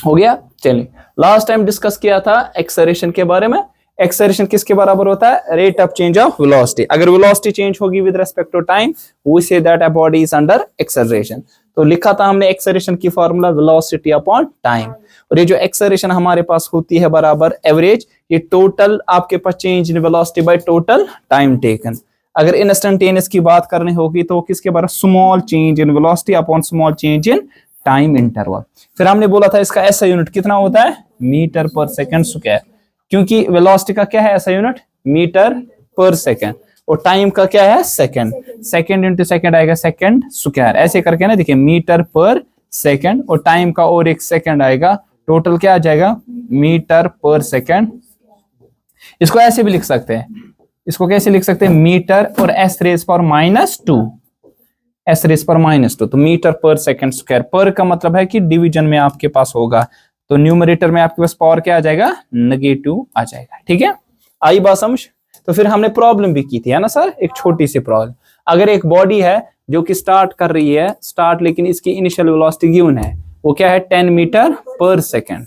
हो गया। चलिए, लास्ट टाइम डिस्कस किया था एक्सेलरेशन के बारे में। एक्सेलरेशन किसके बराबर होता है? Rate of change of velocity. अगर वेलोसिटी चेंज होगी with respect to time, we say that a body is under acceleration. तो लिखा था हमने एक्सेलरेशन की फॉर्मूला वेलोसिटी अपॉन टाइम। और ये जो एक्सेलरेशन हमारे पास होती है बराबर एवरेज, ये टोटल आपके पास change in velocity by total time taken. अगर इंस्टेंटेनियस की बात करनी होगी तो किसके बराबर? Small change in velocity upon small change in time interval. फिर हमने बोला था इसका एसआई यूनिट कितना होता है? मीटर पर सेकंड स्क्वायर, क्योंकि वेलोसिटी का क्या है एसआई यूनिट? मीटर पर सेकंड। और टाइम का क्या है? सेकंड। सेकंड इंटू सेकंड आएगा सेकंड स्क्वायर। ऐसे करके ना देखिए, मीटर पर सेकंड और टाइम का और एक सेकंड आएगा, टोटल क्या आ जाएगा? मीटर पर सेकंड। इसको ऐसे भी लिख सकते हैं, इसको कैसे लिख सकते हैं? मीटर और एस रेज पर -2, एस रेज पर -2, तो मीटर पर सेकंड स्क्वायर। पर का मतलब है कि डिवीजन में आपके पास होगा, तो न्यूमरेटर में आपके पास पावर क्या आ जाएगा? नेगेटिव आ जाएगा। ठीक है, आई बात समझ? तो फिर हमने प्रॉब्लम भी की थी, है ना सर, एक छोटी सी प्रॉब्लम। अगर एक बॉडी है जो कि स्टार्ट कर रही है, स्टार्ट, लेकिन इसकी इनिशियल वेलोसिटी गिवन है, वो क्या है? 10 मीटर पर सेकंड,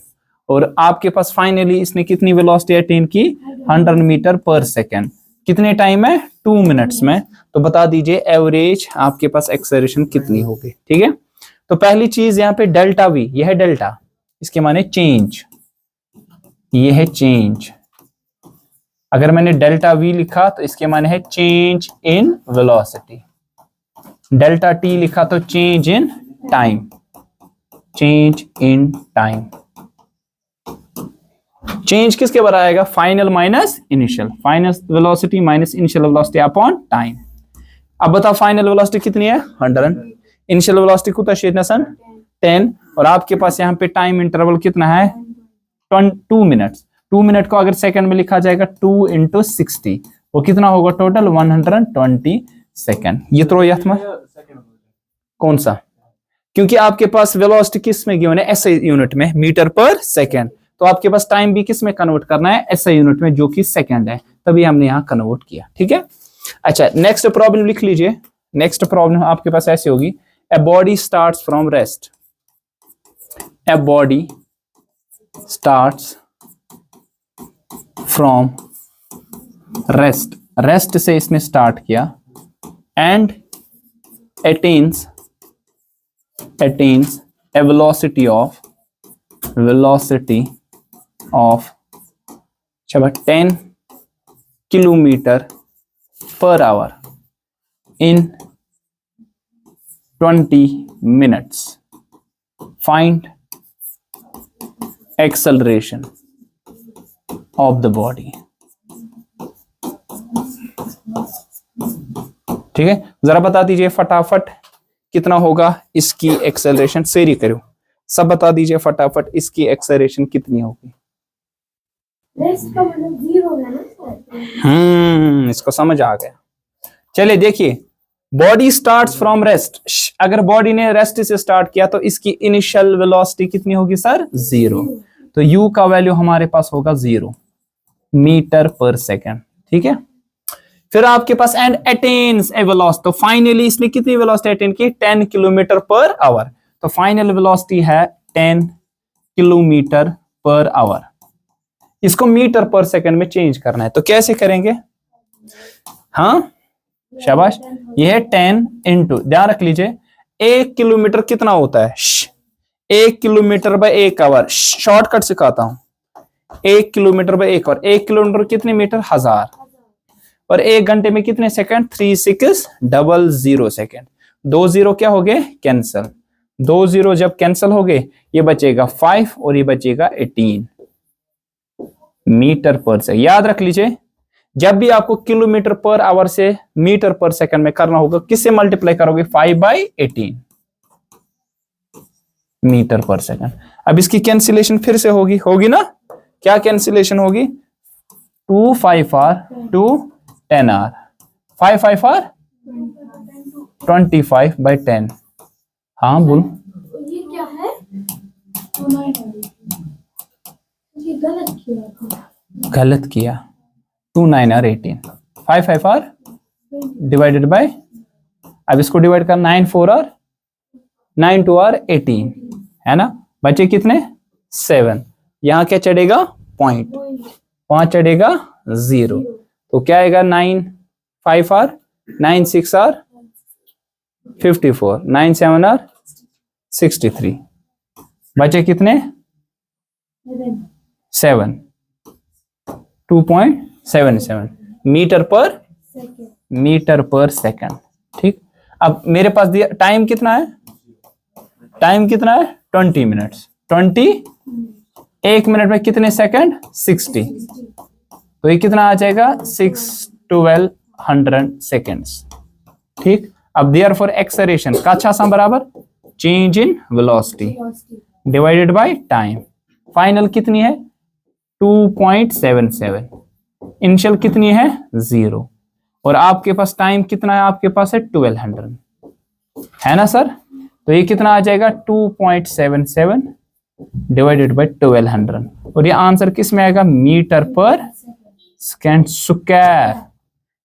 और आपके पास फाइनली इसने कितनी वेलोसिटी अटेन की? 100 मीटर पर सेकंड। कितने टाइम में? 2 मिनट्स में। तो बता दीजिए एवरेज आपके पास एक्सेलरेशन कितनी होगी। ठीक है, तो पहली चीज यहाँ पे डेल्टा वी, यह है डेल्टा, इसके माने चेंज, ये है चेंज। अगर मैंने डेल्टा वी लिखा तो इसके माने है change in velocity. Delta T लिखा तो change in time, change in time. Change किसके बराबर आएगा? Final minus initial, final velocity minus initial velocity upon time. अब बताओ फाइनल वेलोसिटी कितनी है? 100। इनिशियल वेलोसिटी कितना शेदना सन? 10। और आपके पास यहाँ पे टाइम इंटरवल कितना है? 2 मिनट्स। 2 मिनट को अगर सेकंड में लिखा जाएगा 2 इंटू 60, वो कितना होगा? Total 120 second. ये तो याद में कौन सा? क्योंकि आपके पास वेलोसिटी किस में गिवन है? एसआई यूनिट में, मीटर पर सेकंड। तो आपके पास टाइम भी किस में कन्वर्ट करना है? एसआई यूनिट में, जो कि सेकंड है, तभी हमने यहाँ कन्वर्ट किया। ठीक है, अच्छा नेक्स्ट प्रॉब्लम लिख लीजिए। नेक्स्ट प्रॉब्लम आपके पास ऐसी होगी, a body starts from rest, a body starts from rest, rest से इसने स्टार्ट किया, and attains a velocity of 10 kilometre per hour in 20 minutes. Find acceleration of the body. ठीक है, जरा बता दीजिए फटाफट कितना होगा इसकी एक्सेलरेशन। सेरी करो, सब बता दीजिए फटाफट इसकी एक्सेलरेशन कितनी होगी। इसको समझ आ गया। चलिए देखिए, बॉडी स्टार्ट्स फ्रॉम रेस्ट। अगर बॉडी ने रेस्ट से स्टार्ट किया तो इसकी इनिशियल वेलोसिटी कितनी होगी सर? 0। तो u का वैल्यू हमारे पास होगा 0 मीटर पर सेकंड। ठीक है, फिर आपके पास एंड अटेन्स ए वेलोसिटी, तो फाइनली इसने कितनी वेलोसिटी अटेन की? 10 किलोमीटर पर आवर। तो फाइनल वेलोसिटी है 10 किलोमीटर पर आवर। इसको मीटर पर सेकंड में चेंज करना है, तो कैसे करेंगे? हाँ शाबाश, ये है 10 इंटू, ध्यान रख लीजिए 1 किलोमीटर कितना होता है? 1 किलोमीटर बाय 1 आवर। शॉर्टकट सिखाता हूं, 1 किलोमीटर बाय 1 आवर। 1 किलोमीटर कितने मीटर? 1000। और 1 घंटे में कितने सेकंड? 3600 सेकंड। 2 जीरो क्या हो गए? कैंसल। 2 जीरो जब कैंसल हो गए, ये बचेगा 5 और ये बचेगा 18 मीटर पर सेकंड। याद रख लीजिए, जब भी आपको किलोमीटर पर आवर से मीटर पर सेकंड में करना होगा, किससे मल्टीप्लाई करोगे? 5/18 मीटर पर सेकंड। अब इसकी कैंसिलेशन फिर से होगी ना? क्या कैंसिलेशन होगी? 2 5 r 2 10 r 5 5 r 25/10। हाँ बोल। ये क्या है? ये गलत किया। 2 9 r 18। 5 5 r डिवाइडेड बाय, अब इसको डिवाइड कर 9 4 r 9 2 r 18, है ना। बचे कितने 7, यहाँ क्या चढ़ेगा पॉइंट, वहां चढ़ेगा 0, तो क्या आएगा 9 5 आर 9 6 आर 54, 9 7 आर 63, बचे कितने 7, 2.77 मीटर पर सेकंड। ठीक, अब मेरे पास दिया टाइम कितना है, 20 मिनट्स, 1 मिनट में कितने सेकंड 60, तो ये कितना आ जाएगा 6/1200 सेकेंड्स। ठीक, अब देयरफॉर एक्सेलरेशन का अच्छा सा बराबर change in velocity divided by time. Final कितनी है 2.77, इनिशियल कितनी है 0, और आपके पास टाइम कितना है, आपके पास है 1200, है ना सर। तो ये कितना आ जाएगा 2.77 डिवाइडेड बाय 1200, और ये आंसर किस में आएगा मीटर पर सेकंड स्क्वायर।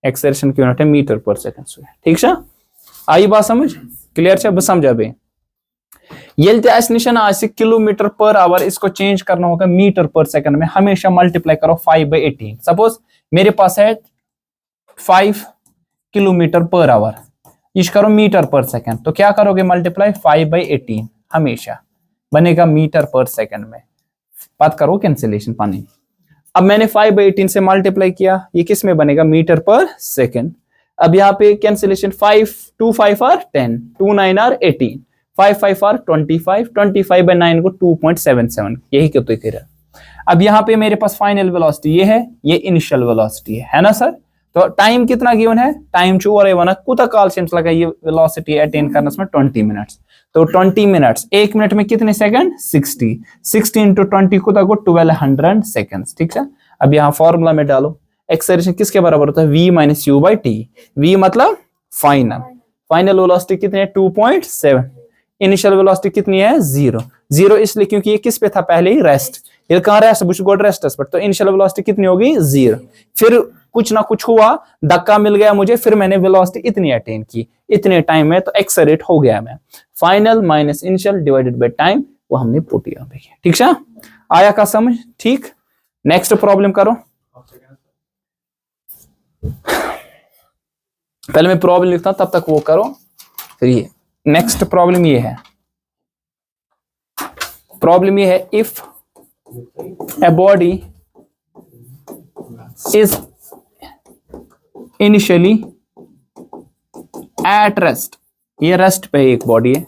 एक्सेलरेशन की यूनिट है मीटर पर सेकंड स्क्वायर। ठीक है, आई बात समझ, क्लियर है, बस समझा बे। ये निशान आज किलोमीटर पर आवर, इसको चेंज करना होगा मीटर पर सेकंड में, हमेशा मल्टीप्लाई करो 5/18। सपोज मेरे पास है 5 किलोमीटर पर आवर, इस करो मीटर पर सेकंड, तो क्या करोगे मल्टीप्लाई 5/18, हमेशा बनेगा मीटर पर सेकंड में। बात करो कैंसिलेशन पानी। अब मैंने 5/18 से मल्टीप्लाई किया, ये किस में बनेगा मीटर पर सेकंड। अब यहाँ पे कैंसिलेशन 5 2 5 आर 10, 2 9 आर 18, 5 5 आर 25, 25/9 को 2.77, यही क्यों तो कह रहा। अब यहाँ पे मेरे पास फाइनल वेलोसिटी ये है, ये इनिशियल वेलोसिटी है ना सर। तो टाइम कितना गिवन है, टाइम चूरे वन कुता काल से लगा ये वेलोसिटी अटेन करने में 20 मिनट्स, तो 20 मिनट्स 1 मिनट में कितने सेकंड 60, 60 इंटू 20 कुता को 1200 सेकंड्स। ठीक है, अब यहाँ फॉर्मूला में डालो, एक्सेलरेशन किसके बराबर होता है v minus you by T. v मतलब फाइनल वेलोसिटी कितनी है 2.7, इनिशियल वेलोसिटी कितनी है 0 इसलिए क्योंकि ये किस पे था पहले ही रेस्ट, ये कहां रेस्ट बुश गोड रेस्ट पर, तो इनिशियल वेलोसिटी कितनी होगी 0। फिर कुछ ना कुछ हुआ, धक्का मिल गया मुझे, फिर मैंने वेलोसिटी इतनी अटेन की इतने टाइम में, तो एक्सेलरेट हो गया मैं। Final minus initial divided by time, वो हमने पुट किया। ठीक है, आया का समझ। ठीक, नेक्स्ट प्रॉब्लम करो। पहले मैं प्रॉब्लम लिखता हूं, तब तक वो करो। फिर ये नेक्स्ट प्रॉब्लम ये है, प्रॉब्लम ये है if a body is initially at rest, ये रेस्ट पे एक बॉडी है,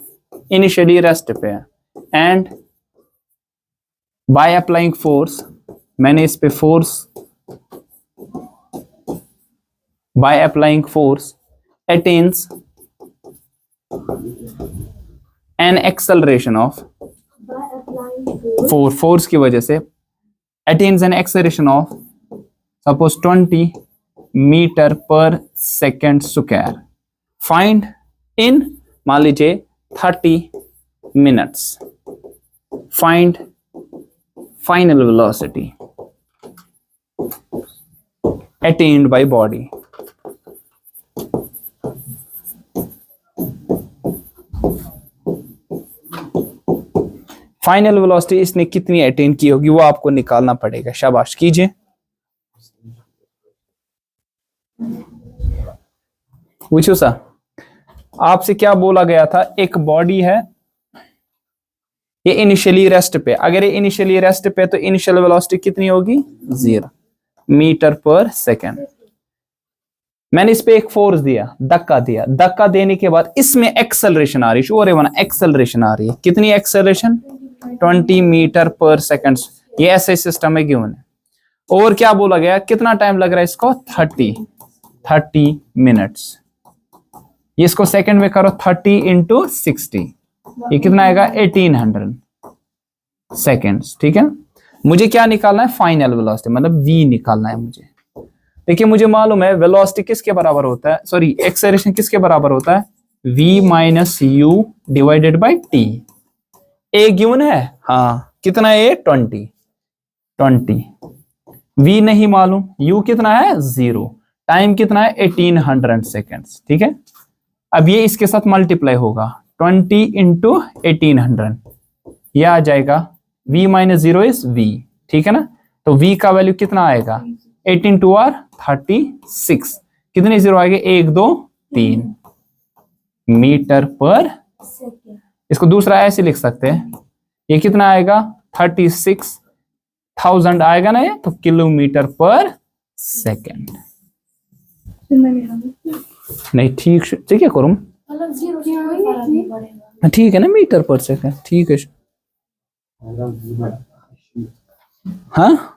इनिशियली रेस्ट पे है, एंड बाय अप्लाइंग फोर्स, मैंने इस पे force, by applying force attains an acceleration of, force की वजह से attains an acceleration of suppose 20 metre per second square, find in मान लीजिए 30 minutes, find final velocity attained by body. Final velocity इसने कितनी अटेन की होगी वो आपको निकालना पड़ेगा। शाबाश कीजिए। पूछो सा, आपसे क्या बोला गया था, एक बॉडी है, ये इनिशियली रेस्ट पे, अगर ये इनिशियली रेस्ट पे तो इनिशियल वेलोसिटी कितनी होगी 0 मीटर पर सेकेंड। मैंने इस पे एक फोर्स दिया, धक्का दिया, धक्का देने के बाद इसमें एक्सेलरेशन आ रही है, और एक्सेलरेशन आ रही है, कितनी एक्सेलरेशन 20 मीटर पर सेकेंड। ये ऐसे सिस्टम है गिवन है। और क्या बोला गया, कितना टाइम लग रहा है इसको 30 मिनट्स। ये इसको सेकंड में करो, 30 इंटू 60, ये कितना आएगा 1800 सेकेंड्स। ठीक है, मुझे क्या निकालना है फाइनल वेलोसिटी, मतलब v निकालना है मुझे। देखिए मुझे मालूम है वेलोसिटी किसके बराबर होता है, सॉरी एक्सेलरेशन किसके बराबर होता है, v minus you divided by T. A given है, हाँ कितना है 20, v नहीं मालूम, u कितना है 0, टाइम कितना है 1800 सेकेंड्स। ठीक है, अब ये इसके साथ मल्टीप्लाई होगा 20 इंटू 1800, ये आ जाएगा v माइनस 0 इज v, ठीक है ना। तो v का वैल्यू कितना आएगा 18 2 r 36, कितने जीरो आएंगे 1 2 3 मीटर पर सेकंड। इसको दूसरा ऐसे लिख सकते हैं, ये कितना आएगा 36,000 आएगा ना ये, तो किलोमीटर पर सेकेंड। नहीं ठीक है करूँ, मतलब 0 से कोई फर्क नहीं पड़ेगा। ठीक है ना, मीटर पर सेकेंड ठीक है। हाँ